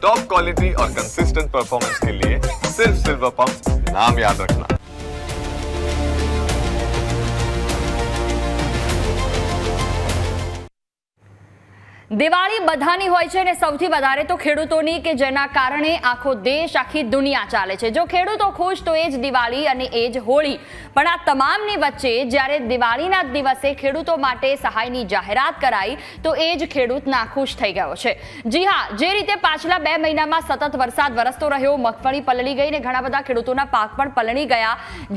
Top quality और consistent performance के लिए सिर्फ सिल्वर पंप नाम याद रखना। દિવાળી બધાની હોય છે અને સૌથી વધારે તો ખેડૂતોની, કે જેના કારણે આખો દેશ, આખી દુનિયા ચાલે છે. જો ખેડૂતો ખુશ તો એ જ દિવાળી અને એ જ હોળી. પણ આ તમામની વચ્ચે જ્યારે દિવાળીના દિવસે ખેડૂતો માટે સહાયની જાહેરાત કરાઈ તો એ જ ખેડૂત નાખુશ થઈ ગયો છે. જી હા, જે રીતે પાછલા 2 મહિનામાં સતત વરસાદ વરસતો રહ્યો, મગફળી પલળી ગઈ ને ઘણા બધા ખેડૂતોના પાક પણ પલળી ગયા,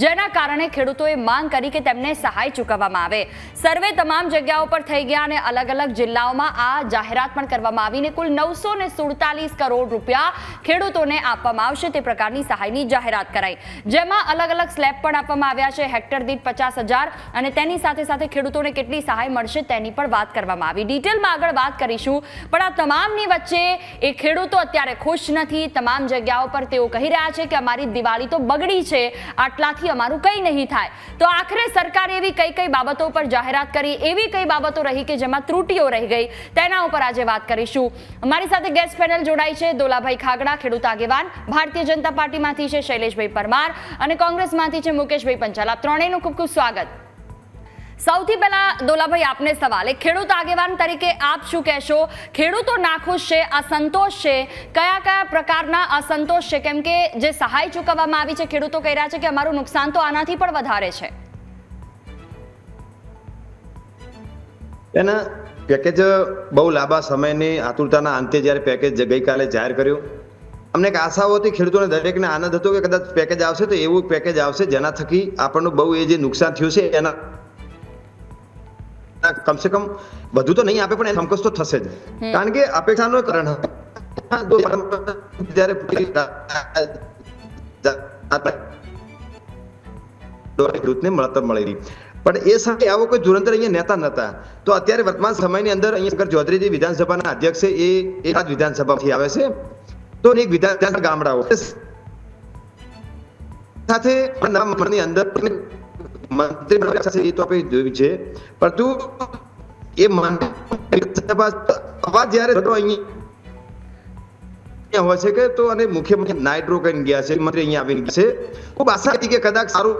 જેના કારણે ખેડૂતોએ માંગ કરી કે તેમને સહાય ચૂકવવામાં આવે. સર્વે તમામ જગ્યાઓ પર થઈ ગયા અને અલગ અલગ જિલ્લાઓમાં આ જાહેરાત પણ કરવામાં આવીને કુલ 947 કરોડ રૂપિયા ખેડૂતોને આપવામાં આવશે તે પ્રકારની સહાયની જાહેરાત કરાઈ, જેમાં અલગ અલગ સ્લેબ પણ આપવામાં આવ્યા છે. હેક્ટર દીઠ 50,000 અને તેની સાથે સાથે ખેડૂતોને કેટલી સહાય મળશે તેની પણ વાત કરવામાં આવી. ડિટેલમાં આગળ વાત કરીશું. પણ આ તમામની વચ્ચે એ ખેડૂતો અત્યારે ખુશ નથી. તમામ જગ્યાઓ પર તેઓ કહી રહ્યા છે કે અમારી દિવાળી તો બગડી છે, આટલાથી અમારું કંઈ નહીં થાય. તો આખરે સરકારે એવી કઈ બાબતો પર જાહેરાત કરી, એવી કઈ બાબતો રહી કે જેમાં ત્રુટીઓ રહી ગઈ, તેના ઉપર આજે વાત કરીશું. અમારી સાથે ગેસ્ટ પેનલ જોડાઈ છે. દોલાભાઈ ખાગડા, ખેડૂત આગેવાન, ભારતીય જનતા પાર્ટીમાંથી છે શૈલેષભાઈ પરમાર અને કોંગ્રેસમાંથી છે મુકેશભાઈ પંચાલ. આપ ત્રણેયનું ખૂબ ખૂબ સ્વાગત. સૌથી પહેલા દોલાભાઈ આપને સવાલ, એક ખેડૂત આગેવાન તરીકે આપ શું કહેશો? ખેડૂતો નાખુશ છે, અસંતોષ છે, કયા પ્રકારના અસંતોષ છે? કેમ કે જે સહાય ચૂકવવામાં આવી છે, ખેડૂતો કહી રહ્યા છે કે અમારું નુકસાન તો આનાથી પણ વધારે છે. એના પેકેજ બહુ લાંબા સમયની આતુરતાના અંતે જ્યારે પેકેજ ગઈકાલે જાહેર કર્યું, અમને એક આશાઓ હતી, ખેડૂતોને દરેકને આનંદ હતો કે કદાચ પેકેજ આવશે તો એવું પેકેજ આવશે જેના થકી આપણને બહુ એ જે નુકસાન થયું છે એના કમસે કમ બધું તો નહીં આપે પણ એ સમકક્ષ તો થશે જ. કારણ કે અપેક્ષાનું કારણ જ્યારે ખેડૂતને મળતર મળી રહી, પણ એ સમયે આવો કોઈ ધુરંધર અહીંયા નેતા નતા. તો અત્યારે વર્તમાન સમયની અંદર અહીંયા શંકર ચૌધરી જે વિધાનસભાના અધ્યક્ષ છે એ એક જ વિધાનસભાથી આવે છે. તો એક વિધાનસભા ગામડાઓ સાથે ની અંદર મંત્રી એ તો આપણે જોયું છે, પરંતુ એ અવાજ જયારે અહીંયા હોય છે કે તો અને મુખ્યમંત્રી નાઇટ્રો કરીને ગયા છે, મંત્રી અહીંયા આવીને ગયા છે. ખૂબ આશા હતી કે કદાચ સારું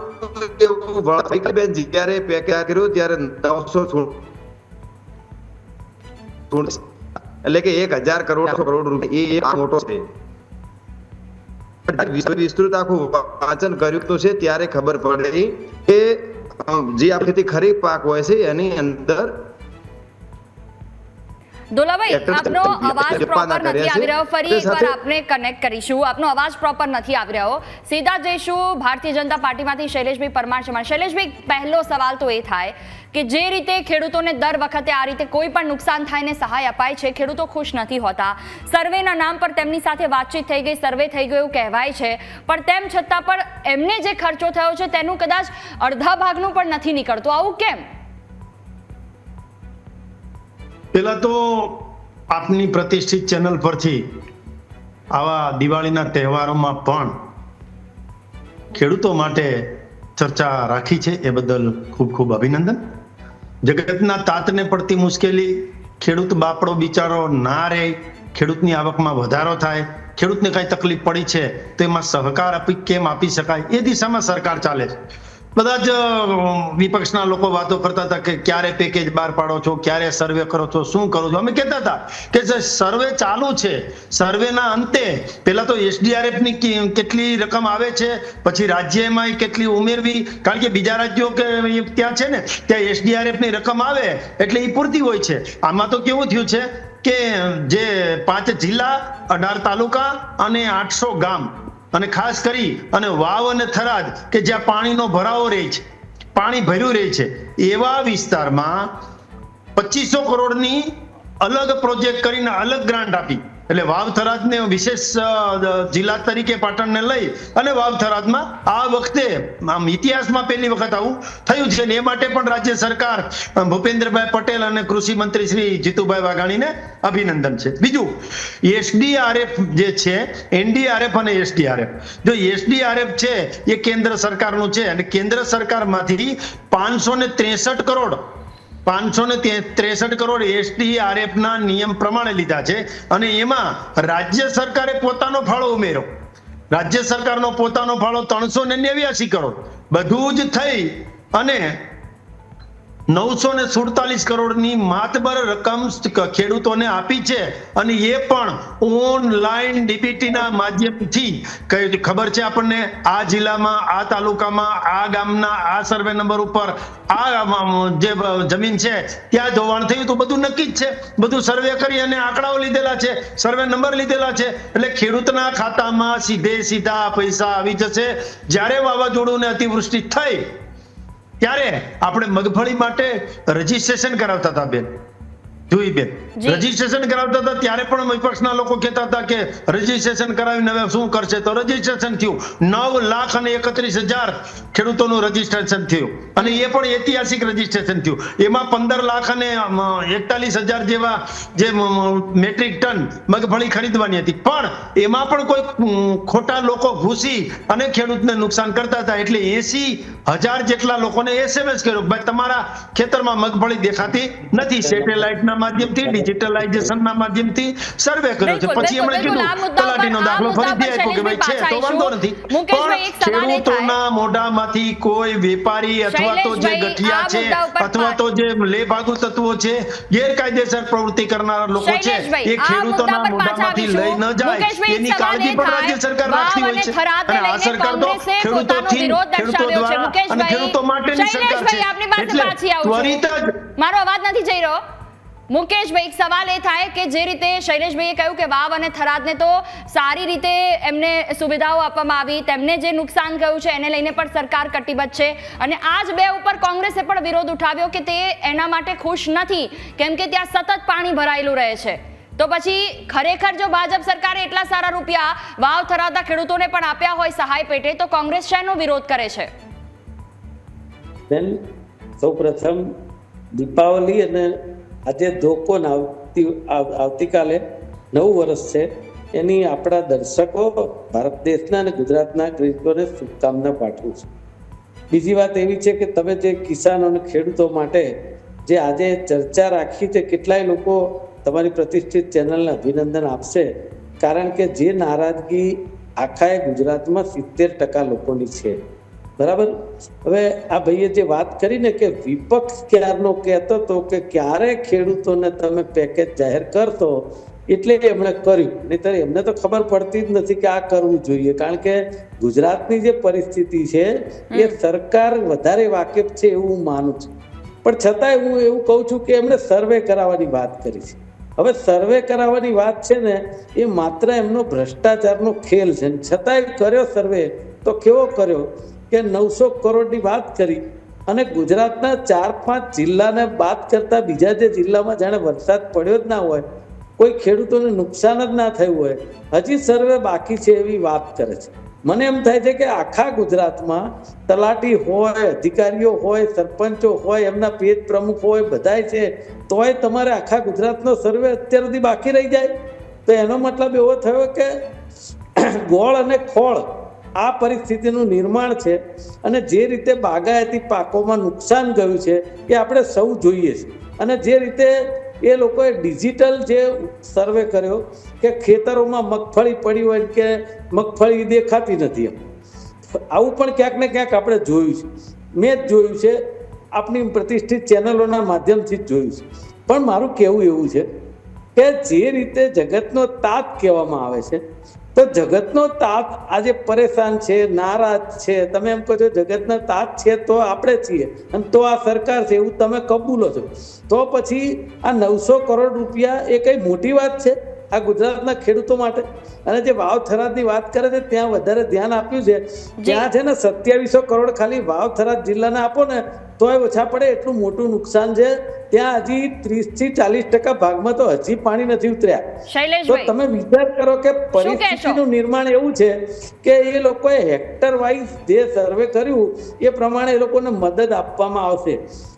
જયારે પેકેજ કર્યો ત્યારે 900 એટલે કે 1,000 કરોડ રૂપિયા એ મોટો છે. વિસ્તૃત આખું વાંચન કર્યું તો છે ત્યારે ખબર પડે કે જે આપણી ખરીફ પાક હોય છે એની અંદર દોલાભાઈ, આપનો અવાજ પ્રોપર નથી આવી રહ્યો. ફરી એકવાર આપને કનેક્ટ કરીશું. આપનો અવાજ પ્રોપર નથી આવી રહ્યો. સીધા જઈશું ભારતીય જનતા પાર્ટીમાંથી શૈલેષભાઈ પરમાર છે. શૈલેષભાઈ, પહેલો સવાલ તો એ થાય કે જે રીતે ખેડૂતોને દર વખતે આ રીતે કોઈ પણ નુકસાન થાય ને સહાય અપાય છે, ખેડૂતો ખુશ નથી હોતા. સર્વેના નામ પર તેમની સાથે વાતચીત થઈ ગઈ, સર્વે થઈ ગયું કહેવાય છે, પણ તેમ છતાં પણ એમને જે ખર્ચો થયો છે તેનું કદાચ અડધા ભાગનું પણ નથી નીકળતું. આવું કેમ? પેલા તો આપની પ્રતિષ્ઠિત ચેનલ પરથી આવા દિવાળીના તહેવારોમાં પણ ખેડૂતો માટે ચર્ચા રાખી છે એ બદલ ખૂબ ખૂબ અભિનંદન. જગતના તાતને પડતી મુશ્કેલી, ખેડૂત બાપડો બિચારો ના રહે, ખેડૂતની આવકમાં વધારો થાય, ખેડૂતને કઈ તકલીફ પડી છે તો એમાં સહકાર કેમ આપી શકાય એ દિશામાં સરકાર ચાલે છે. બધા જ વિપક્ષના લોકો વાતો કરતા હતા કે ક્યારે પેકેજ બહાર પાડો છો, ક્યારે સર્વે કરો છો, શું કરો છો. અમે કહેતા હતા કે સર્વે ચાલુ છે, સર્વેના અંતે પેલા તો SDRF ની કેટલી રકમ આવે છે, પછી રાજ્યમાં કેટલી ઉમેરવી, કારણ કે બીજા રાજ્યો કે ત્યાં છે ને ત્યાં SDRF ની રકમ આવે એટલે એ પૂરતી હોય છે. આમાં તો કેવું થયું છે કે જે 5 જિલ્લા, 18 તાલુકા અને 800 ગામ અને ખાસ કરી અને વાવ અને થરાદ કે જ્યાં પાણીનો ભરાવો રહે છે, પાણી ભર્યું રહે છે, એવા વિસ્તારમાં 2500 કરોડની અલગ પ્રોજેક્ટ કરીને અલગ ગ્રાન્ટ આપી. એટલે વાવ થરાદને વિશેષ જિલ્લા તરીકે પાટણને લઈ અને વાવ થરાદમાં આ વખતે આમ ઇતિહાસમાં પહેલી વખત આવું થયું છે. એ માટે પણ રાજ્ય સરકાર ભૂપેન્દ્રભાઈ પટેલ અને કૃષિ મંત્રી શ્રી જીતુભાઈ વાઘાણીને અભિનંદન છે. બીજું, SDRF જે છે, NDRF અને SDRF, જો SDRF છે એ કેન્દ્ર સરકારનું છે અને કેન્દ્ર સરકારમાંથી 563 કરોડ 563 કરોડ SDRF ના નિયમ પ્રમાણે લીધા છે અને એમાં રાજ્ય સરકારે પોતાનો ફાળો ઉમેર્યો. રાજ્ય સરકારનો પોતાનો ફાળો 389 કરોડ, બધું જ થઈ અને 947 કરોડની માતબર રકમ ખેડૂતોને આપી છે અને એ પણ ઓનલાઈન ડીબીટીના માધ્યમથી. ખબર છે આપણને આ જિલ્લામાં, આ તાલુકામાં, આ ગામના આ સર્વે નંબર ઉપર આ જે જમીન છે ત્યાં ધોવાણ થયું તો બધું નક્કી જ છે. બધું સર્વે કરી અને આંકડાઓ લીધેલા છે, સર્વે નંબર લીધેલા છે. એટલે ખેડૂતના ખાતામાં સીધા પૈસા આવી જશે. જ્યારે વાવાઝોડું ને અતિવૃષ્ટિ થઈ ત્યારે આપણે મગફળી માટે રજીસ્ટ્રેશન કરાવતા હતા બેન, જોઈ બેન, રજીસ્ટ્રેશન કરાવતા હતા ત્યારે પણ વિપક્ષના લોકો કહેતા હતા કે રજીસ્ટ્રેશન કરાવીને હવે શું કરશે, તો રજીસ્ટ્રેશન થયું. 9,31,000 ખેડૂતોનું રજીસ્ટ્રેશન થયું અને એ પણ ઐતિહાસિક રજીસ્ટ્રેશન થયું. એમાં 15,41,000 જેવા જે મેટ્રિક ટન મગફળી ખરીદવાની હતી, પણ એમાં પણ કોઈ ખોટા લોકો ઘૂસી અને ખેડૂતને નુકસાન કરતા હતા. એટલે 80,000 જેટલા લોકોને SMS કર્યો, ભાઈ તમારા ખેતરમાં મગફળી દેખાતી નથી. સેટેલાઇટના માધ્યમથી, ડિજિટલાઇઝેશનના માધ્યમથી સર્વે કર્યો છે. પછી એમણે કીધું તલાટીનો દાખલો ફરીથી આપ્યો કે ભાઈ છે તો વાંધો નથી. પણ ખેડૂતોના મોઢામાંથી કોઈ વેપારી અથવા તો જે ગઠિયા છે અથવા તો જે લેભાગુ તત્વો છે, ગેરકાયદેસર પ્રવૃત્તિ કરનારા લોકો છે, એ ખેડૂતોના મોઢામાંથી લઈ ન જાય એની કાળજી પણ રાજ્ય સરકાર રાખતી હોય છે. અને આ સરકાર તો ખેડૂતોથી, ખેડૂતો દ્વારા અને ખેડૂતો માટેની સરકાર છે. એટલે ત્વરિત જ મારો અવાજ નથી જઈ રહ્યો. મુકેશભાઈ, એક સવાલ એ થાય કે જે રીતે શૈલેષભાઈએ કહ્યું કે વાવ અને થરાદને તો સારી રીતે એમને સુવિધાઓ આપવામાં આવી, તેમને જે નુકસાન થયું છે એને લઈને પણ સરકાર કટિબદ્ધ છે અને આ જ બે ઉપર કોંગ્રેસે પણ વિરોધ ઉઠાવ્યો કે તે એના માટે ખુશ નથી કેમ કે ત્યાં સતત પાણી ભરાયેલું રહે છે. તો પછી ખરેખર જો ભાજપ સરકારે એટલા સારા રૂપિયા વાવ થરાદના ખેડૂતોને પણ આપ્યા હોય સહાય પેટે, તો કોંગ્રેસ શેનો વિરોધ કરે છે? બેન, સૌપ્રથમ દીપાવલી અને આજે ધોકોન આવતીકાલે 9 વર્ષ છે એની આપણા દર્શકો, ભારત દેશના અને ગુજરાતના નાગરિકોને શુભકામના પાઠવું છું. બીજી વાત એવી છે કે તમે જે કિસાનો અને ખેડૂતો માટે જે આજે ચર્ચા રાખી છે, કેટલાય લોકો તમારી પ્રતિષ્ઠિત ચેનલને અભિનંદન આપશે, કારણ કે જે નારાજગી આખા ગુજરાતમાં 70% લોકોની છે. બરાબર. હવે આ ભાઈએ જે વાત કરી ને કે વિપક્ષ ક્યારનો કહેતો હતો કે ક્યારે ખેડૂતોને તમે પેકેજ જાહેર કરશો, એટલે એમણે કર્યું. નહીંતર એમને તો ખબર પડતી જ નથી કે આ કરવું જોઈએ, કારણ કે ગુજરાતની જે પરિસ્થિતિ છે એ સરકાર વધારે વાકેફ છે એવું હું માનું છું. પણ છતાંય હું એવું કહું છું કે એમણે સર્વે કરાવવાની વાત કરી છે. હવે સર્વે કરાવવાની વાત છે ને એ માત્ર એમનો ભ્રષ્ટાચારનો ખેલ છે. છતાંય કર્યો સર્વે તો કેવો કર્યો કે 900 કરોડની વાત કરી અને ગુજરાતના 4-5 જિલ્લાને બાદ કરતા બીજા જે જિલ્લામાં જાણે વરસાદ પડ્યો જ ના હોય, કોઈ ખેડૂતોને નુકસાન જ ના થયું હોય, હજી સર્વે બાકી છે એવી વાત કરે છે. મને એમ થાય છે કે આખા ગુજરાતમાં તલાટી હોય, અધિકારીઓ હોય, સરપંચો હોય, એમના પેજ પ્રમુખ હોય, બધાય છે, તોય તમારે આખા ગુજરાતનો સર્વે અત્યાર સુધી બાકી રહી જાય તો એનો મતલબ એવો થયો કે ગોળ અને ખોળ આ પરિસ્થિતિનું નિર્માણ છે. અને જે રીતે બાગાયતી પાકોમાં નુકસાન ગયું છે એ આપણે સૌ જોઈએ છે. અને જે રીતે એ લોકોએ ડિજિટલ જે સર્વે કર્યો કે ખેતરોમાં મગફળી પડી હોય કે મગફળી દેખાતી નથી, એમ આવું પણ ક્યાંક ને ક્યાંક આપણે જોયું છે. મેં જ જોયું છે, આપણી પ્રતિષ્ઠિત ચેનલોના માધ્યમથી જ જોયું છે. પણ મારું કહેવું એવું છે કે જે રીતે જગતનો તાત કહેવામાં આવે છે, તો જગતનો તાત આજે પરેશાન છે, નારાજ છે. તમે એમ કહો છો જગતનો તાત છે તો આપણે છીએ અને તો આ સરકાર છે એવું તમે કબૂલો છો, તો પછી આ 900 કરોડ રૂપિયા એ કઈ મોટી વાત છે આ ગુજરાતના ખેડૂતો માટે? અને જે વાવ થરાદની વાત કરે છે ત્યાં વધારે ધ્યાન આપ્યું છે. ત્યાં છે ને 2700 કરોડ ખાલી વાવ થરાદ જિલ્લાને આપો ને તોય ઓછા પડે એટલું મોટું નુકસાન છે. ત્યાં હજી 30-40% ભાગમાં તો હજી પાણી નથી ઉતર્યા. તો તમે વિચાર કરો કે પરિસ્થિતિનું નિર્માણ એવું છે કે એ લોકોએ હેક્ટર વાઇઝ જે સર્વે કર્યું એ પ્રમાણે એ લોકોને મદદ આપવામાં આવશે.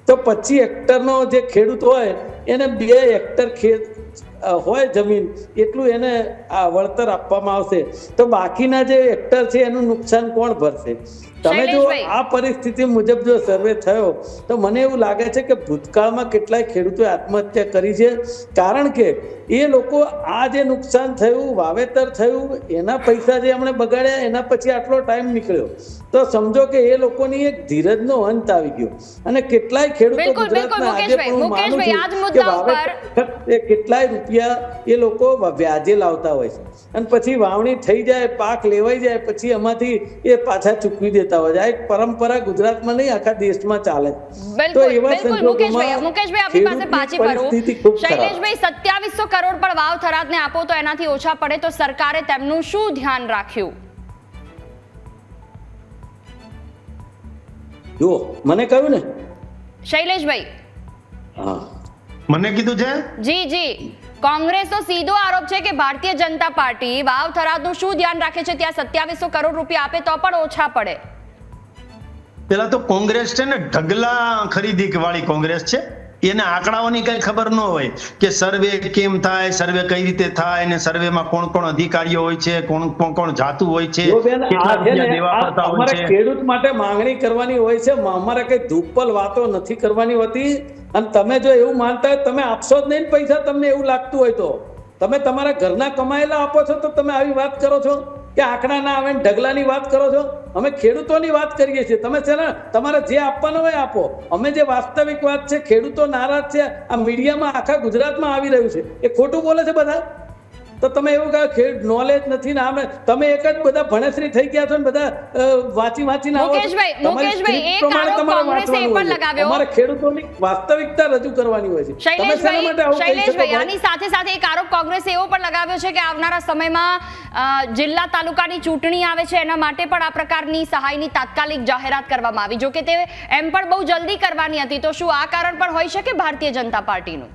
તો 25 હેક્ટરનો જે ખેડૂત હોય એને 2 હેક્ટર ખેત હોય જમીન એટલું એને આ વળતર આપવામાં આવશે, તો બાકીના જે હેક્ટર છે એનું નુકસાન કોણ ભરશે? તમે જો આ પરિસ્થિતિ મુજબ જો સર્વે થયો તો મને એવું લાગે છે કે ભૂતકાળમાં કેટલાય ખેડૂતોએ આત્મહત્યા કરી છે, કારણ કે એ લોકો આ જે નુકસાન થયું, વાવેતર થયું, એના પૈસા જે એમણે બગાડ્યા, એના પછી આટલો ટાઈમ નીકળ્યો, તો સમજો કે એ લોકોની એક ધીરજનો અંત આવી ગયો. અને કેટલાય ખેડૂતો ગુજરાતના આજે પણ હું માનું છું કે વાવેતર કેટલાય રૂપિયા એ લોકો વ્યાજે લાવતા હોય છે, અને પછી વાવણી થઈ જાય, પાક લેવાઈ જાય, પછી એમાંથી એ પાછા ચૂકવી દેતા હોય છે. આ એક પરંપરા ગુજરાતમાં નહીં, આખા દેશમાં ચાલે. તો એવા મુકેશભાઈ આપની પાસે પાછી ફરું. શૈલેષભાઈ, 2700 કરોડ પણ વાવ થરાદને આપો તો એનાથી ઓછા પડે, તો સરકારે તેમનું શું ધ્યાન રાખ્યું? જો મને કહ્યું ને શૈલેષભાઈ. હા, મને કીધું છે. જી, કોંગ્રેસનો સીધો આરોપ છે કે ભારતીય જનતા પાર્ટી વાવ થરાદનું શું ધ્યાન રાખે છે, ત્યાં 2700 કરોડ રૂપિયા આપે તો પણ ઓછા પડે. પેલા તો કોંગ્રેસ છે ને ઢગલા ખરીદી વાળી કોંગ્રેસ છે, એને આંકડાઓની કઈ ખબર ન હોય કે સર્વે કેમ થાય, સર્વે કઈ રીતે થાય, ને સર્વેમાં કોણ કોણ અધિકારીઓ હોય છે, કોણ જાતું હોય છે, અમારે ખેડૂત માટે માંગણી કરવાની હોય છે, અમારે કઈ ધૂપલ વાતો નથી કરવાની હોતી. અને તમે જો એવું માનતા હોય તમે આપશો જ નહીં પૈસા, તમને એવું લાગતું હોય તો તમે તમારા ઘરના કમાયેલા આપો છો, તો તમે આવી વાત કરો છો કે આંકડા ના આવે, ઢગલાની વાત કરો છો. અમે ખેડૂતોની વાત કરીએ છીએ, તમે છે ને તમારે જે આપવાનું હોય આપો. અમે જે વાસ્તવિક વાત છે, ખેડૂતો નારાજ છે, આ મીડિયામાં આખા ગુજરાતમાં આવી રહ્યું છે, એ ખોટું બોલે છે બધા. તો તમે એવું કહો નોલેજ નથી ને, તમે એક જ બધા ભણેશ્રી થઈ ગયા છો ને, બધા વાંચીને આવો. મુકેશભાઈ, એક આરોપ કોંગ્રેસે એ પણ લગાવ્યો, અમારે ખેડૂતોની વાસ્તવિકતા રજૂ કરવાની હોય છે. શૈલેષભાઈ, આની સાથે એક આરોપ કોંગ્રેસે એવો પણ લગાવ્યો છે કે આવનારા સમયમાં જિલ્લા તાલુકાની ચૂંટણી આવે છે, એના માટે પણ આ પ્રકારની સહાયની તાત્કાલિક જાહેરાત કરવામાં આવી. જો કે તે એમ પણ બહુ જલ્દી કરવાની હતી, તો શું આ કારણ પણ હોઈ શકે ભારતીય જનતા પાર્ટીનું?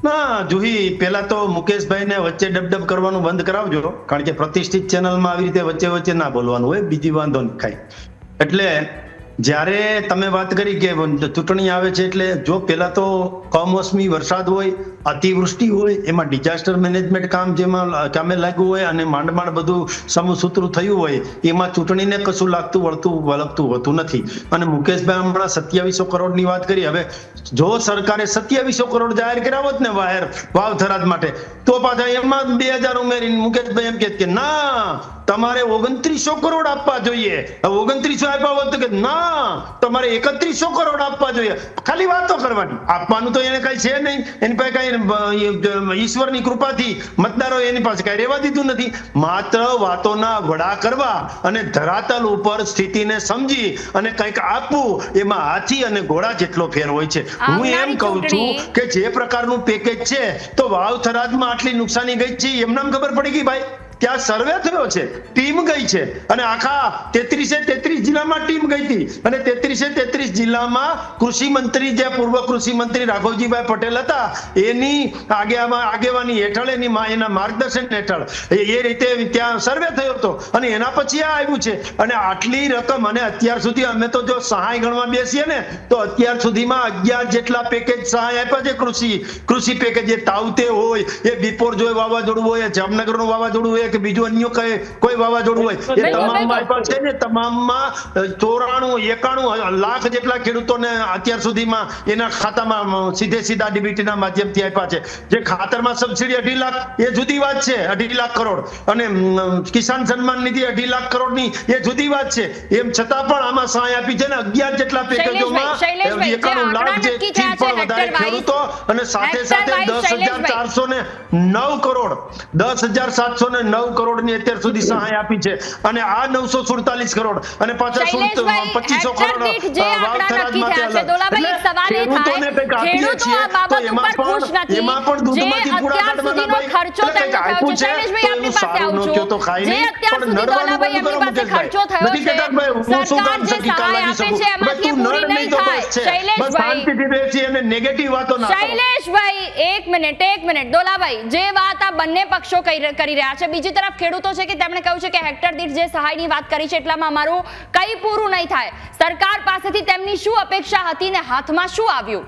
ના જુહી, પેલા તો મુકેશભાઈને વચ્ચે ડબડબ કરવાનું બંધ કરાવજો, કારણ કે પ્રતિષ્ઠિત ચેનલમાં આવી રીતે વચ્ચે ના બોલવાનું હોય, બીજી વાંધો નહીં ખાય. એટલે જ્યારે તમે વાત કરી કે ચૂંટણી આવે છે, એટલે જો પેલા તો કમોસમી વરસાદ હોય, અતિવૃષ્ટિ હોય, એમાં ડિઝાસ્ટર મેનેજમેન્ટ કામે લાગ્યું હોય, અને માંડ બધું સમસૂત્રું થયું હોય, એમાં ચૂંટણીને કશું વળગતું હોતું નથી. અને મુકેશભાઈ હમણાં 2700 કરોડની વાત કરી. હવે જો સરકારે 2700 કરોડ જાહેર કર્યા હોત ને વાવ થરાદ માટે, તો પાછા એમાં 2000 ઉમેરીને મુકેશભાઈ એમ કે ના તમારે 2900 કરોડ આપવા જોઈએ. 2900 આપ્યા હોત તો કે ના તમારે 3100 કરોડ આપવા જોઈએ. ખાલી વાતો કરવાની, આપવાનું તો એને કઈ છે નહીં, એની પાસે કઈ ઈશ્વરની કૃપાથી મતદારો એની પાસે કઈ રહેવા દીધું નથી. માત્ર વાતોના વડા કરવા અને ધરાતલ ઉપર સ્થિતિને સમજી અને કંઈક આપવું, એમાં હાથી અને ઘોડા જેટલો ફેર હોય છે. હું એમ કહું છું કે જે પ્રકારનું પેકેજ છે, તો વાવ થરાદમાં આટલી નુકસાની ગઈ છે એમને ખબર પડી ગઈ ભાઈ. ત્યાં સર્વે થયો છે, ટીમ ગઈ છે, અને આખા 33 જિલ્લામાં ટીમ ગઈ હતી, અને 33 જિલ્લામાં કૃષિ મંત્રી, જે પૂર્વ કૃષિ મંત્રી રાઘવજીભાઈ પટેલ હતા, એની આગેવાની હેઠળ, એના માર્ગદર્શન હેઠળ એ રીતે ત્યાં સર્વે થયો હતો, અને એના પછી આ આવ્યું છે. અને આટલી રકમ, અને અત્યાર સુધી અમે તો જો સહાય ગણવા બેસીએ ને, તો અત્યાર સુધીમાં 11 જેટલા પેકેજ સહાય આપ્યા છે. કૃષિ પેકેજ, એ તાવતે હોય, એ બિપોરજોય વાવાઝોડું હોય, જામનગરનું વાવાઝોડું હોય, કે બીજું અન્ય કોઈ વાવાઝોડું હોય, એ તમામમાં આપ્યા છે ને. તમામમાં 94-91 લાખ જેટલા ખેડૂતોને અત્યાર સુધીમાં એના ખાતામાં સીધા ડીબીટીના માધ્યમથી આપ્યા છે. જે ખાતરમાં સબસિડી 2.5 લાખ, એ જુદી વાત છે, 2.5 લાખ કરોડ, અને કિસાન સન્માન નિધિ 2.5 લાખ કરોડની, એ જુદી વાત છે. એમ છતાં પણ આમાં સહાય આપી છે ને 11 જેટલા પેકેજોમાં 91 લાખ જેથી પણ વધારે ખેડૂતો, અને સાથે 10,409 કરોડ 10,709 કરોડની અત્યાર સુધી સહાય આપી છે. અને આ 947 કરોડ અને પાછા 2500 કરોડ શૈલેષભાઈ, એક મિનિટ દોલાભાઈ, જે વાત આ બંને પક્ષો કરી રહ્યા છે, બીજી તરફ ખેડૂતો છે કે તેમણે કહ્યું છે કે હેક્ટર દીઠ જે સહાયની વાત કરી છે એટલામાં અમારું કંઈ પૂરું નહીં થાય. સરકાર પાસેથી તેમની શું અપેક્ષા હતી ને હાથમાં શું આવ્યું?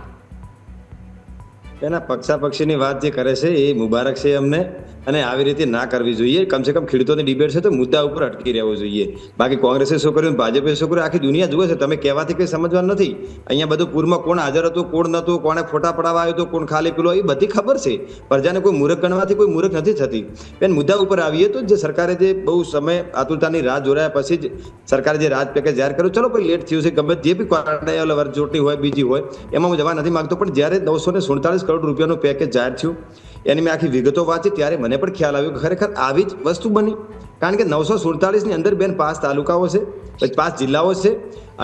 એના પક્ષાપક્ષીની વાત જે કરે છે એ મુબારક છે અમને, અને આવી રીતે ના કરવી જોઈએ. કમસે કમ ખેડૂતોની ડિબેટ છે તો મુદ્દા ઉપર અટકી રહેવું જોઈએ. બાકી કોંગ્રેસે શું કર્યું, ભાજપે શું કર્યું, આખી દુનિયા જુએ છે. તમે કહેવાથી કંઈ સમજવાનું નથી. અહીંયા બધું પૂરમાં કોણ હાજર હતું, કોણ નહોતું, કોણે ફોટા પડાવવા આવ્યો હતો, કોણ ખાલી પેલો, એ બધી ખબર છે. પ્રજાને કોઈ મૂર્ખ ગણવાથી કોઈ મૂર્ખ નથી થતી. બેન, મુદ્દા ઉપર આવીએ તો જે સરકારે જે બહુ સમય આતુરતાની રાહ જોયા પછી જ સરકારે જે રાજ પેકેજ જાહેર કર્યું, ચલો કોઈ લેટ થયું છે, ગમે જે બી કારણે વરજોટી હોય બીજી હોય, એમાં હું જવા નથી માંગતો, પણ જ્યારે 947 કરોડ રૂપિયાનું પેકેજ જાહેર થયું એની મેં આખી વિગતો વાંચી ત્યારે મને પણ ખ્યાલ આવ્યો કે ખરેખર આવી જ વસ્તુ બની. કારણ કે 947 ની અંદર બેન 5 તાલુકાઓ છે, 5 જિલ્લાઓ છે,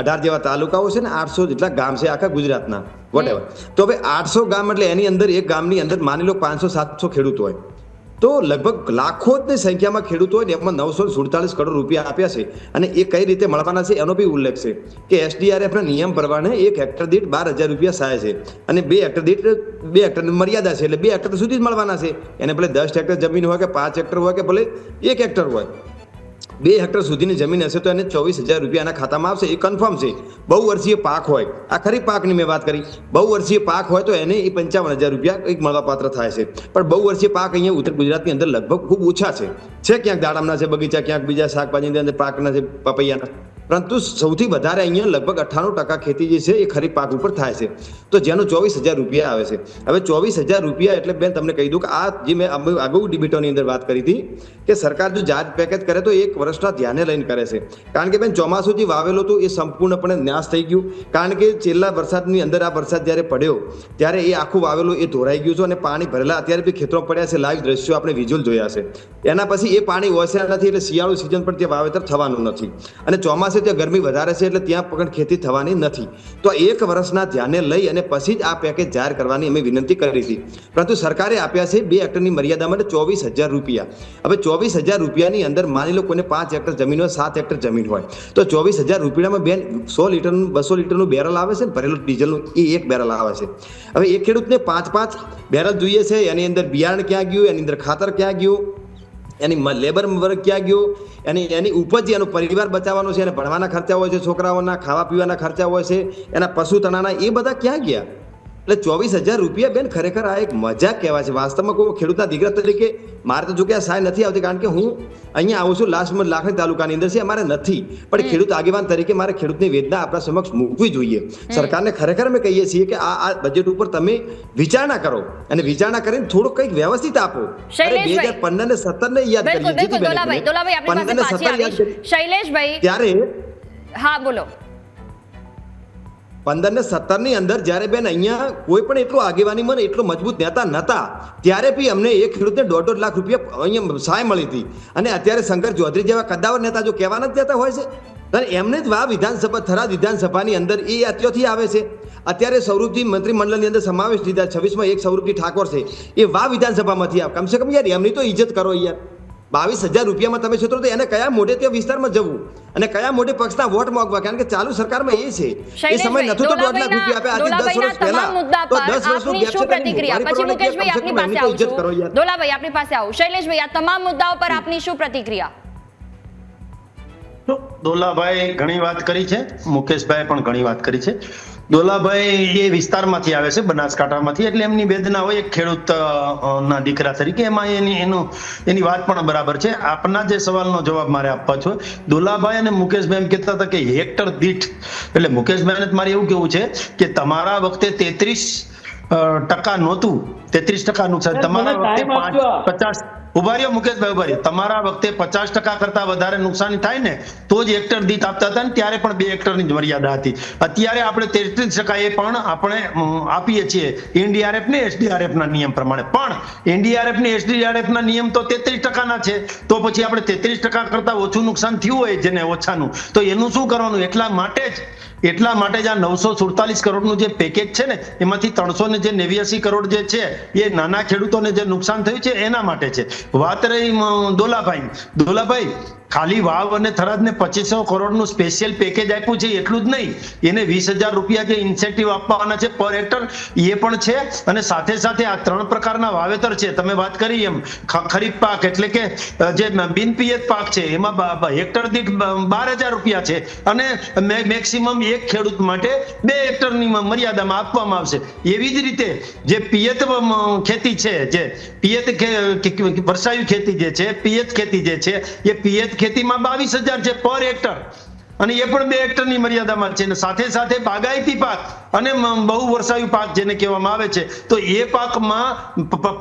18 જેવા તાલુકાઓ છે ને 800 જેટલા ગામ છે આખા ગુજરાતના, વોટેવર. તો હવે 800 ગામ એટલે એની અંદર એક ગામની અંદર માની લો 500-700 ખેડૂત હોય, તો લગભગ લાખોની સંખ્યામાં ખેડૂતો હોય ને એમાં 947 કરોડ રૂપિયા આપ્યા છે. અને એ કઈ રીતે મળવાના છે એનો બી ઉલ્લેખ છે કે SDRF ના નિયમ પ્રમાણે 1 હેક્ટર દીઠ 12,000 રૂપિયા સહાય છે, અને 2 હેક્ટર દીઠ 2 હેક્ટરની મર્યાદા છે, એટલે 2 હેક્ટર સુધી જ મળવાના છે. એને ભલે 10 હેક્ટર જમીન હોય કે 5 હેક્ટર હોય કે ભલે 1 હેક્ટર હોય, 2 હેક્ટર સુધીની જમીન હશે તો એને 24,000 રૂપિયા એના ખાતામાં આવશે. એ કન્ફર્મ છે. બહુ વર્ષીય પાક હોય, આ ખરી પાકની મેં વાત કરી, બહુ વર્ષીય પાક હોય તો એને 55,000 રૂપિયા કંઈક મળવાપાત્ર થાય છે. પણ બહુ વર્ષીય પાક અહીંયા ઉત્તર ગુજરાતની અંદર લગભગ ખૂબ ઓછા છે. ક્યાંક દાડમના છે બગીચા, ક્યાંક બીજા શાકભાજીની અંદર પાકના છે, પપૈયાના, પરંતુ સૌથી વધારે અહીંયા લગભગ 98% ખેતી જે છે એ ખરીફ પાક ઉપર થાય છે. તો જેનું 24,000 રૂપિયા આવે છે. હવે 24,000 રૂપિયા એટલે બેન તમને કહી દઉં કે આ જે મેં અગાઉ ડિબેટોની અંદર વાત કરી હતી કે સરકાર જો જાહેર પેકેજ કરે તો 1 વર્ષના ધ્યાને લઈને કરે છે. કારણ કે બેન ચોમાસું જે વાવેલું હતું એ સંપૂર્ણપણે નાશ થઈ ગયું. કારણ કે છેલ્લા વરસાદની અંદર આ વરસાદ જ્યારે પડ્યો ત્યારે એ આખું વાવેલું એ ધોરાઈ ગયું છે અને પાણી ભરેલા અત્યારે બી ખેતરો પડ્યા છે. લાઈવ દ્રશ્યો આપણે વિઝ્યુઅલ જોયા છે. એના પછી એ પાણી ઓછા નથી એટલે શિયાળુ સિઝન પણ ત્યાં વાવેતર થવાનું નથી, અને ચોમાસે ત્યાં ગરમી વધારે છે એટલે ત્યાં પણ ખેતી થવાની નથી. તો 1 વર્ષના ધ્યાને લઈ અને પછી જ આ પેકેજ જાહેર કરવાની અમે વિનંતી કરી હતી. પરંતુ સરકારે આપ્યા છે 2 હેક્ટરની મર્યાદા માટે 24,000 રૂપિયા. હવે 24,000 રૂપિયાની અંદર માની લો કોઈને 5 હેક્ટર જમીન હોય, 7 હેક્ટર જમીન હોય, તો 24,000 રૂપિયામાં બેન 100 લીટરનું 200 લીટરનું બેરલ આવે છે ને ભરેલું ડીઝલનું, એ 1 બેરલ આવે છે. હવે એક ખેડૂતને 5 બેરલ જોઈએ છે. એની અંદર બિયારણ ક્યાં ગયું, એની અંદર ખાતર ક્યાં ગયું, એની લેબર વર્ક ક્યાં ગયો, એની ઉપજ, એનો પરિવાર બચાવવાનો છે, એને ભણવાના ખર્ચા હોય છે, છોકરાઓના ખાવા પીવાના ખર્ચા હોય છે, એના પશુ તણાના, એ બધા ક્યાં ગયા? એટલે 24,000 રૂપિયા બેન ખરેખર આ એક મજાક કહેવાય છે. વાસ્તવમાં કોઈ ખેડૂતના દીકરા તરીકે મારે તો જો કે આ સહાય નથી આવતી, કારણ કે હું અહીંયા આવું છું લાસ્ટમાં લાખણી તાલુકાની અંદર છે, અમારે નથી. પણ ખેડૂત આગેવાન તરીકે મારે ખેડૂતની વેદના આપણા સમક્ષ મૂકવી જોઈએ. સરકારને ખરેખર અમે કહીએ છીએ કે આ બજેટ ઉપર તમે વિચારણા કરો અને વિચારણા કરીને થોડું કંઈક વ્યવસ્થિત આપો. 2015 ને 17 ને યાદ કરીએ, ત્યારે હા બોલો. 15 ને 17 ની અંદર જ્યારે બેન અહીંયા કોઈ પણ એટલું આગેવાનીમાં એટલો મજબૂત નેતા નહોતા, ત્યારે બી અમને એક ખેડૂતને 1.5 લાખ રૂપિયા અહીંયા સહાય મળી હતી. અને અત્યારે શંકર ચૌધરી જેવા કદ્દાવર નેતા જો કહેવાના જ જતા હોય છે, અને એમને જ વિધાનસભા થરાદ વિધાનસભાની અંદર એ અત્યારથી આવે છે. અત્યારે સૌરભજી મંત્રીમંડળની અંદર સમાવેશ લીધા, 26માં એક સૌરભજી ઠાકોર છે, એ વિધાનસભામાંથી આવે. કમસે કમ યાર એમની તો ઇજ્જત કરો યાર. 22,000 રૂપિયામાં તમે છો તો એને કયા મોઢે તે વિસ્તારમાં જવું અને કયા મોઢે પક્ષના વોટ માંગવા? કારણ કે ચાલુ સરકારમાં એ છે, એ સમય નતો તો 1.5 લાખ રૂપિયા આપ્યા. આજે 10 વર્ષ પહેલા તો 10 વર્ષનો ગેપ છે. પ્રતિક્રિયા પછી મુકેશભાઈ આપની પાસે આવું છું. દોલાભાઈ આપની પાસે આવું. શૈલેષભાઈ, આ તમામ મુદ્દાઓ પર આપની શું પ્રતિક્રિયા? દોલાભાઈ ઘણી વાત કરી છે, મુકેશભાઈ પણ ઘણી વાત કરી છે. દોલાભાઈ એ વિસ્તારમાંથી આવે છે, બનાસકાંઠામાંથી, એટલે એમની વેદના હોય એક ખેડૂત ના દીકરા તરીકે, એમાં એની વાત પણ બરાબર છે. આપના જે સવાલનો જવાબ મારે આપવા છો, દોલાભાઈ અને મુકેશભાઈ એમ કહેતા હતા કે હેક્ટર દીઠ, એટલે મુકેશભાઈને મારે એવું કેવું છે કે તમારા વખતે 33% નહોતું, 33% નુકસાન. તમારા વખતે 50 ઉભા રહ્યો મુકેશભાઈ, ઉભા રહ્યો. તમારા વખતે 50% કરતા વધારે નુકસાની થાય ને તો જ હેક્ટર દીઠ આપતા હતા, ને ત્યારે પણ 2 હેક્ટરની જ મર્યાદા હતી. અત્યારે આપણે 33% એ પણ આપણે આપીએ છીએ NDRF ને SDRF ના નિયમ પ્રમાણે. પણ NDRF ને SDRF ના નિયમ તો 33% ના છે, તો પછી આપણે 33% કરતા ઓછું નુકસાન થયું હોય જેને ઓછાનું, તો એનું શું કરવાનું? એટલા માટે જ આ 947 કરોડનું જે પેકેજ છે ને, એમાંથી 389 કરોડ જે છે એ નાના ખેડૂતોને જે નુકસાન થયું છે એના માટે છે. વાત રહી દોલાભાઈ, ખાલી વાવ અને થરાદને 2500 કરોડનું સ્પેશિયલ પેકેજ આપ્યું છે એટલું જ નહીં, એને 20,000 રૂપિયા જે ઇન્સેન્ટિવ આપવાના છે પર હેક્ટર એ પણ છે. અને સાથે સાથે આ 3 પ્રકારના વાવેતર છે, તમે વાત કરી એમ ખરીફ પાક એટલે કે જે બિન પિયત પાક છે એમાં હેક્ટર દીઠ 12,000 રૂપિયા છે, અને મેક્સિમમ એક ખેડૂત માટે 2 હેક્ટરની મર્યાદામાં આપવામાં આવશે. એવી જ રીતે જે પિયત ખેતી છે, જે પિયત વર્ષાયુ ખેતી જે છે, પિયત ખેતી જે છે, એ પિયત ખેતીમાં 22,000 છે પર હેક્ટર, અને એ પણ 2 હેક્ટરની મર્યાદામાં છે. સાથે સાથે બાગાયતી પાક અને બહુ વર્ષાયુ પાક જેને કહેવામાં આવે છે, તો એ પાકમાં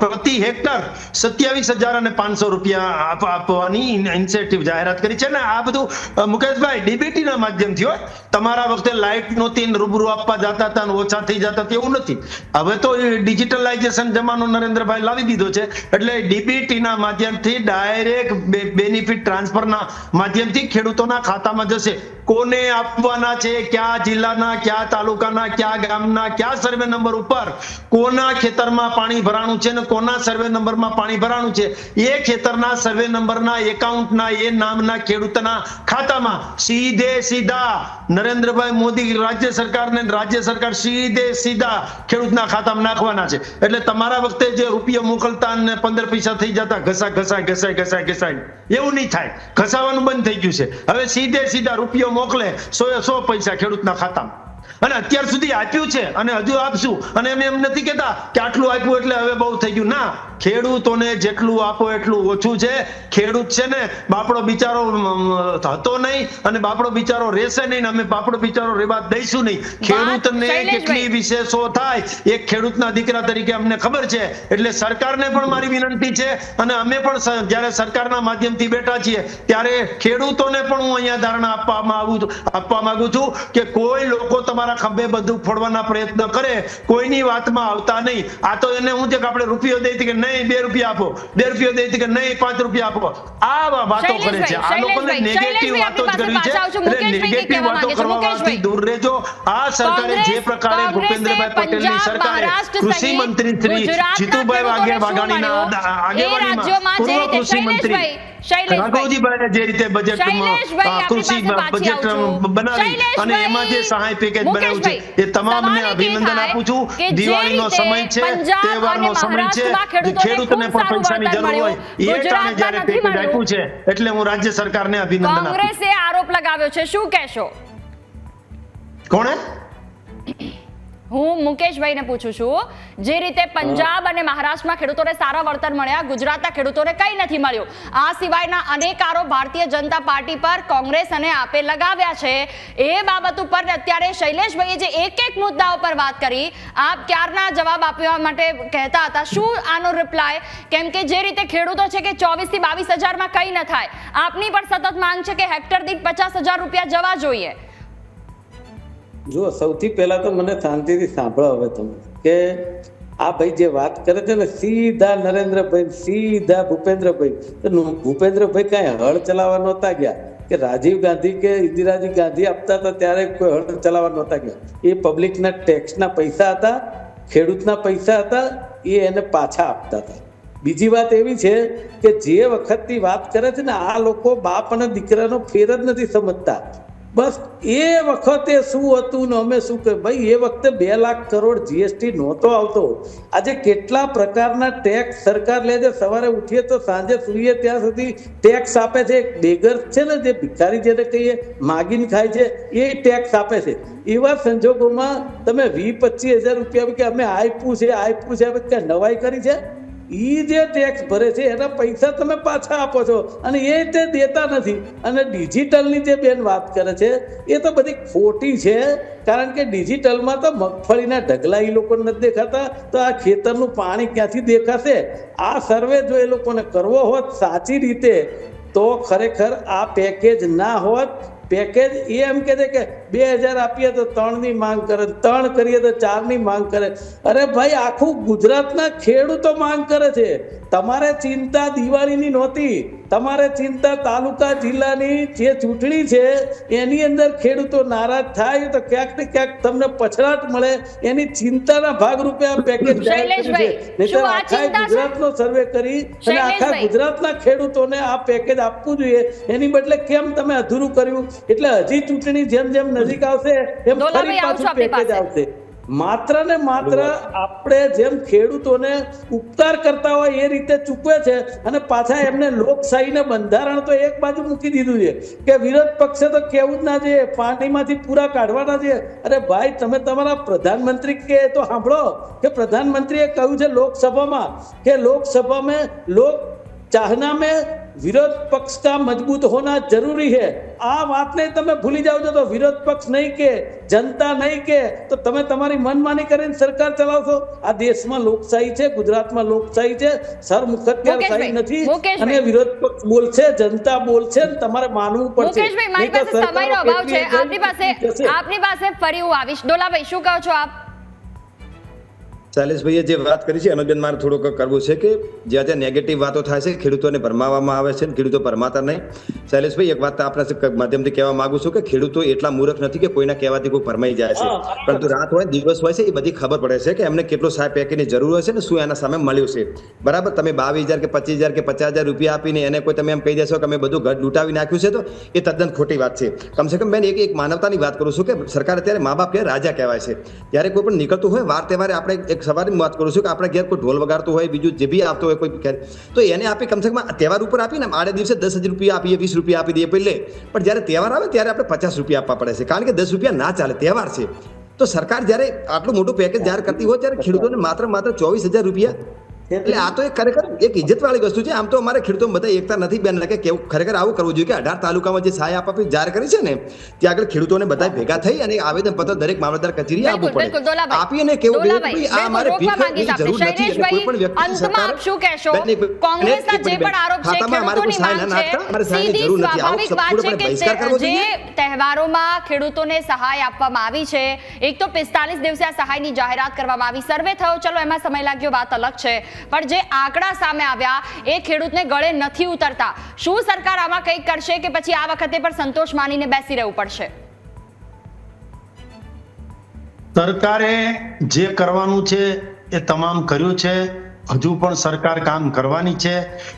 પ્રતિ હેક્ટર 27,500 રૂપિયા આપવાની ઇન્સેન્ટિવ જાહેરાત કરી છે. ને આ બધું મુકેશભાઈ ડીબીટી ના માધ્યમથી હોય. તમારા વખતે લાઇટ નહોતી, રૂબરૂ આપવા જતા હતા ને ઓછા થઈ જતા એવું નથી. હવે તો ડિજિટલાઇઝેશન જમાનો નરેન્દ્રભાઈ લાવી દીધો છે, એટલે ડીબીટી ના માધ્યમથી ડાયરેક્ટ બેનિફિટ ટ્રાન્સફરના માધ્યમથી ખેડૂતોના ખાતામાં જશે. કોને આપવાના છે, કયા જિલ્લાના, કયા તાલુકાના, કયા ગામના, કયા સર્વે નંબર ઉપર કોના ખેતરમાં પાણી ભરાણું છે ને કોના સર્વે નંબરમાં પાણી ભરાણું છે, એ ખેતરના સર્વે નંબરના એકાઉન્ટના એ નામના ખેડૂતના ખાતામાં સીધા નરેન્દ્રભાઈ મોદી રાજ્ય સરકાર સીધા ખેડૂતના ખાતામાં નાખવાના છે. એટલે તમારા વખતે જે રૂપિયા મોકલતા અને 15 પૈસા થઈ જતા ઘસાય એવું નહીં થાય. ઘસાવાનું બંધ થઈ ગયું છે. હવે સીધા રૂપિયો મોકલે 100 પૈસા ખેડૂતના ખાતામાં. અને અત્યાર સુધી આપ્યું છે અને હજુ આપશું, અને એમ નથી કહેતા કે આટલું આપ્યું એટલે હવે બહુ થઈ ગયું. ના, ખેડૂતોને જેટલું આપો એટલું ઓછું છે. ખેડૂત છે ને બાપડો બિચારો હતો નહીં અને બાપડો બિચારો રહેશે નહીં, અમે બાપડો બિચારો રહેવા દઈશું નહીં. ખેડૂતને કેટલી વિશેષો થાય એક ખેડૂતના દીકરા તરીકે અમને ખબર છે. એટલે સરકારને પણ મારી વિનંતી છે, અને અમે પણ જ્યારે સરકારના માધ્યમથી બેઠા છીએ ત્યારે ખેડૂતોને પણ હું અહીંયા ધારણા આપવા માંગુ છું કે કોઈ લોકો તમારા ખભે બધું ફોડવાના પ્રયત્ન કરે, કોઈની વાતમાં આવતા નહીં. આ તો એને હું છે કે આપણે રૂપિયો દઈ કે નહીં 2 રૂપિયા આપો, 2 રૂપિયો દઈ કે નહીં 5 રૂપિયા આપો, આ વાતો કરે છે. આ લોકોને નેગેટિવ વાતો જ કરવી છે. એટલે નેગેટિવ વાતો કરવાથી દૂર રહેજો. આ સરકારે જે પ્રકારે ભૂપેન્દ્રભાઈ પટેલની સરકારે કૃષિ મંત્રી શ્રી જીતુભાઈ વાઘાણીના આગેવાનીમાં પૂર્વ કૃષિ મંત્રી રાઘવજીભાઈએ જે રીતે બજેટમાં કૃષિ બજેટ બનાવી અને એમાં જે સહાય પેકેજ બનાવ્યું છે, એ તમામને અભિનંદન આપું છું. દિવાળીનો સમય છે, તહેવારનો સમય છે, ખેડૂતને પણ પૈસાની જરૂર હોય એ કારણે જ્યારે પેકેજ આપ્યું છે, એટલે હું રાજ્ય સરકારને અભિનંદન આપું. કોંગ્રેસે આરોપ લગાવ્યો છે, શું કહેશો? કોણે? હું મુકેશભાઈને પૂછું છું, જે રીતે પંજાબ અને મહારાષ્ટ્રમાં ખેડૂતોને સારા વળતર મળ્યા, ગુજરાતના ખેડૂતોને કંઈ નથી મળ્યું. આ સિવાયના અનેક આરોપ ભારતીય જનતા પાર્ટી પર કોંગ્રેસ અને આપે લગાવ્યા છે. એ બાબત ઉપર અત્યારે શૈલેષભાઈએ જે એક મુદ્દાઓ પર વાત કરી, આપ ક્યારના જવાબ આપવા માટે કહેતા હતા, શું આનો રિપ્લાય? કેમ કે જે રીતે ખેડૂતો છે કે 24,000 થી 22,000માં કંઈ ન થાય, આપની પણ સતત માંગ છે કે હેક્ટર દીઠ 50,000 રૂપિયા જવા જોઈએ. જો સૌથી પહેલા તો મને શાંતિથી સાંભળો હવે તમે, કે આ ભાઈ જે વાત કરે છે ને સીધા નરેન્દ્રભાઈ, સીધા ભૂપેન્દ્રભાઈ કાંઈ હળ ચલાવવા નહોતા ગયા, કે રાજીવ ગાંધી કે ઇન્દિરાજી ગાંધી આપતા હતા ત્યારે કોઈ હળ ચલાવવા નહોતા ગયા. એ પબ્લિકના ટેક્સના પૈસા હતા, ખેડૂતના પૈસા હતા, એ એને પાછા આપતા હતા. બીજી વાત એવી છે કે જે વખતની વાત કરે છે ને, આ લોકો બાપ અને દીકરાનો ફેર જ નથી સમજતા. બસ એ વખતે શું હતું ને અમે શું કહે, ભાઈ એ વખતે 2 લાખ કરોડ જીએસટી નહોતો આવતો. આજે કેટલા પ્રકારના ટેક્સ સરકાર લે છે. સવારે ઉઠીએ તો સાંજે સુઈએ ત્યાં સુધી ટેક્સ આપે છે. એક બેગર છે ને, જે ભિખારી જેને કહીએ માગીને ખાય છે, એ ટેક્સ આપે છે. એવા સંજોગોમાં તમે 20-25 હજાર રૂપિયા કે અમે આપ્યું છે કે નવાઈ કરી છે? ઈ જે ટેક્સ ભરે છે એના પૈસા તમે પાછા આપો છો અને એ તે દેતા નથી. અને ડિજિટલની જે બેન વાત કરે છે એ તો બધી ખોટી છે, કારણ કે ડિજિટલમાં તો મગફળીના ઢગલા એ લોકોને નથી દેખાતા, તો આ ખેતરનું પાણી ક્યાંથી દેખાશે? આ સર્વે જો એ લોકોને કરવો હોત સાચી રીતે તો ખરેખર આ પેકેજ ના હોત. પેકેજ એ એમ કહે છે કે 2000 આપીએ તો 3 ની માંગ કરે, 3 કરીએ તો 4 ની માંગ કરે. અરે ભાઈ, આખું ગુજરાતના ખેડૂતો માંગ કરે છે. તમારે ચિંતા દિવાળીની નહોતી, તમારે ચિંતા તાલુકા જિલ્લાની જે ચૂંટણી છે એની અંદર ખેડૂતો નારાજ થાય તો ક્યાંક ને ક્યાંક તમને પછડાટ મળે, એની ચિંતાના ભાગરૂપે આ પેકેજ જાહેર કર્યું છે. નહીંતર આખા ગુજરાતનો સર્વે કરી અને આખા ગુજરાતના ખેડૂતોને આ પેકેજ આપવું જોઈએ. એની બદલે કેમ તમે અધૂરું કર્યું? એટલે હજી ચૂંટણી જેમ જેમ નજીક આવશે એમ ફરી પાછું પેકેજ આવશે. માત્ર ને માત્ર આપણે જેમ ખેડૂતોને ઉપકાર કરતા હોય એ રીતે ચૂકવે છે અને પાછા એમને લોકશાહીને બંધારણ તો એક બાજુ મૂકી દીધું છે કે વિરોધ પક્ષે તો કેવું જ ના જોઈએ, પાણીમાંથી પૂરા કાઢવાના છે. અરે ભાઈ, તમે તમારા પ્રધાનમંત્રી કે તો સાંભળો કે પ્રધાનમંત્રીએ કહ્યું છે લોકસભામાં કે લોકસભામાં લોક ચાહના में विरोध पक्ष का मजबूत होना जरूरी है. આ વાતને તમે ભૂલી જાવ છો તો વિરોધ પક્ષ નહીં કે જનતા નહીં કે તો તમે તમારી મનમાની કરીને સરકાર ચલાવશો. આ દેશમાં લોકશાહી છે, ગુજરાતમાં લોકશાહી છે, સરમુખત્યારશાહી નથી. અને વિરોધ પક્ષ બોલશે, જનતા બોલશે, તમારે માનવું પડશે. મુકેશભાઈ, મારી પાસે સમયનો અભાવ છે, આપની પાસે ફરી હું આવીશ. ડોલાભાઈ, શું કહો છો આપ? શૈલેષભાઈએ જે વાત કરી છે એનો બેન મારે થોડુંક કરવું છે કે જ્યાં નેગેટિવ વાતો થાય છે ખેડૂતોને ભરમાવવામાં આવે છે, ખેડૂતો ભરમાતા નહીં. શૈલેષભાઈ, એક વાત આપણા માધ્યમથી કહેવા માંગુ છું કે ખેડૂતો એટલા મૂર્ખ નથી કે કોઈના કહેવાથી કોઈ ભરમાઈ જાય છે, પરંતુ રાત હોય દિવસ હોય છે એ બધી ખબર પડે છે કે એમને કેટલો સાહેબ પેકેજની જરૂર હોય છે ને શું એના સામે મળ્યું છે. બરાબર, તમે 22,000 કે 25,000 કે 50,000 રૂપિયા આપીને એને કોઈ તમે એમ કહી દેશો કે અમે બધું ઘર લૂંટાવી નાખ્યું છે તો એ તદ્દન ખોટી વાત છે. કમસે કમ બેન એક માનવતાની વાત કરું છું કે સરકાર અત્યારે મા બાપ રાજા કહેવાય છે. જ્યારે કોઈ પણ નીકળતું હોય વાર તહેવારે આપણે સવારની વાત કરું છું કે આપણે ઘેર કોઈ ઢોલ વગાડતું હોય, બીજું જે બી આવતો હોય કોઈ તો એને આપી કમસે કમ તહેવાર ઉપર આપીને આડે દિવસે 10,000 રૂપિયા આપીએ, 20 રૂપિયા આપી દઈએ પહેલે. પણ જ્યારે તહેવાર આવે ત્યારે આપણે 50 રૂપિયા આપવા પડે છે, કારણ કે 10 રૂપિયા ના ચાલે, તહેવાર છે. તો સરકાર જ્યારે આટલું મોટું પેકેજ જાહેર કરતી હોય ત્યારે ખેડૂતોને માત્ર 24,000 રૂપિયા, એટલે આ તો એક ખરેખર એક ઇજ્જતવાળી વસ્તુ છે. આમ તો અમારે ખેડૂતો બધા એકતા નથી બેન, એટલે કે ખરેખર આવું કરવું જોઈએ કે 18 તાલુકામાં જે સહાય આપવા જાહેર કરી છે ને ત્યાં આગળ ખેડૂતોને બધા ભેગા થઈ અને આવેદન પત્ર દરેક મામલતદાર કચેરી આપવું પડે. આપીને કેવું આ અમારે જરૂર નથી. કોઈ પણ વ્યક્તિ અંતમાં આપ શું કહેશો? કોંગ્રેસના જે પણ આરોપ છે ખેડૂતોની માંગ છે, સીધી સ્વાભાવિક વાત છે કે જે તહેવારોમાં ખેડૂતોને સહાય આપવામાં આવી છે, એક તો 45 દિવસે આ સહાયની જાહેરાત કરવામાં આવી, સર્વે થયો, ચલો એમાં સમય લાગ્યો, વાત અલગ છે, પણ જે આંકડા સામે આવ્યા એ ખેડૂતને ગળે નથી ઉતરતા. શું સરકાર આમાં કંઈક કરશે કે પછી આ વખતે પણ સંતોષ માનીને બેસી રહેવું પડશે? સરકારે જે કરવાનું છે એ તમામ કર્યું છે, હજુ પણ સરકાર કામ કરવાની છે.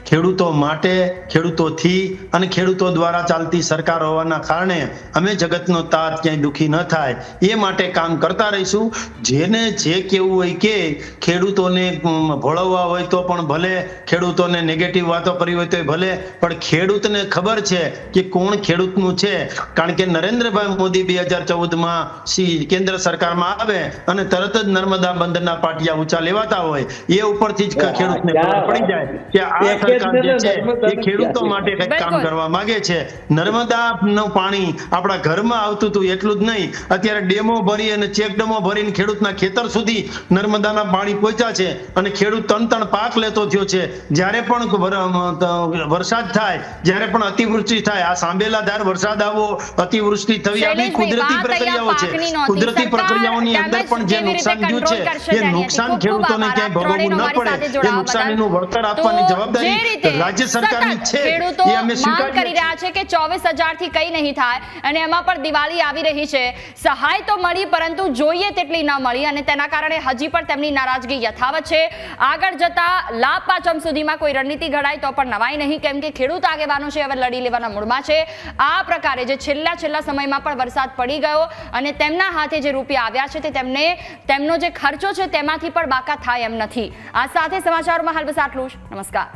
ખેડૂતો માટે, ખેડૂતોથી અને ખેડૂતો દ્વારા ચાલતી સરકાર હોવાના કારણે અમે જગતનો તાત ક્યાંય દુઃખી ન થાય એ માટે કામ કરતા રહીશું. જેને જે કેવું હોય કે ખેડૂતોને ભોળવવા હોય તો પણ ભલે, ખેડૂતોને નેગેટિવ વાતો કરી હોય તો ભલે, પણ ખેડૂતને ખબર છે કે કોણ ખેડૂતનું છે. કારણ કે નરેન્દ્રભાઈ મોદી 2014માં કેન્દ્ર સરકારમાં આવે અને તરત જ નર્મદા બંધના પાટિયા ઊંચા લેવાતા હોય એ ઉપરથી ખેડૂતને ખબર પડી જાય કે આ સરકાર જે છે એ ખેડૂતો માટે કંઈક કામ કરવા માંગે છે. નર્મદાનું પાણી આપણા ઘરમાં આવતું હતું એટલું જ નહીં, અત્યારે ડેમો ભરી અને ચેક ડેમો ભરીને ખેડૂતના ખેતર સુધી નર્મદાના પાણી પહોંચ્યા છે અને ખેડૂત તણ પાક લેતો થયો છે. જ્યારે પણ વરસાદ થાય, જ્યારે પણ અતિવૃષ્ટિ થાય, આ સાંભેલાધાર વરસાદ આવવો, અતિવૃષ્ટિ થવી, આ બી કુદરતી પ્રક્રિયાઓ છે. કુદરતી પ્રક્રિયાઓની અંદર પણ જે નુકસાન થયું છે એ નુકસાન ખેડૂતોને ક્યાંય ભોગવવું ન પડે, એ નુકસાનીનું વળતર આપવાની જવાબદારી રાજ્ય સરકારની છે. ખેડૂતો માંગ કરી રહ્યા છે કે 24,000 થી કઈ નહીં થાય અને એમાં પણ દિવાળી આવી રહી છે, સહાય તો મળી પરંતુ જોઈએ તેટલી ન મળી અને તેના કારણે હજી પણ તેમની નારાજગી યથાવત છે. આગળ જતા લાભ પાંચમ સુધીમાં કોઈ રણનીતિ ઘડાય તો પણ નવાઈ નહીં, કેમ કે ખેડૂત આગેવાનો છે હવે લડી લેવાના મૂડમાં છે. આ પ્રકારે જે છેલ્લા સમયમાં પણ વરસાદ પડી ગયો અને તેમના હાથે જે રૂપિયા આવ્યા છે તે તેમનો જે ખર્ચો છે તેમાંથી પણ બાકાત થાય એમ નથી. આ સાથે સમાચારોમાં હાલ બસ આટલું જ. નમસ્કાર.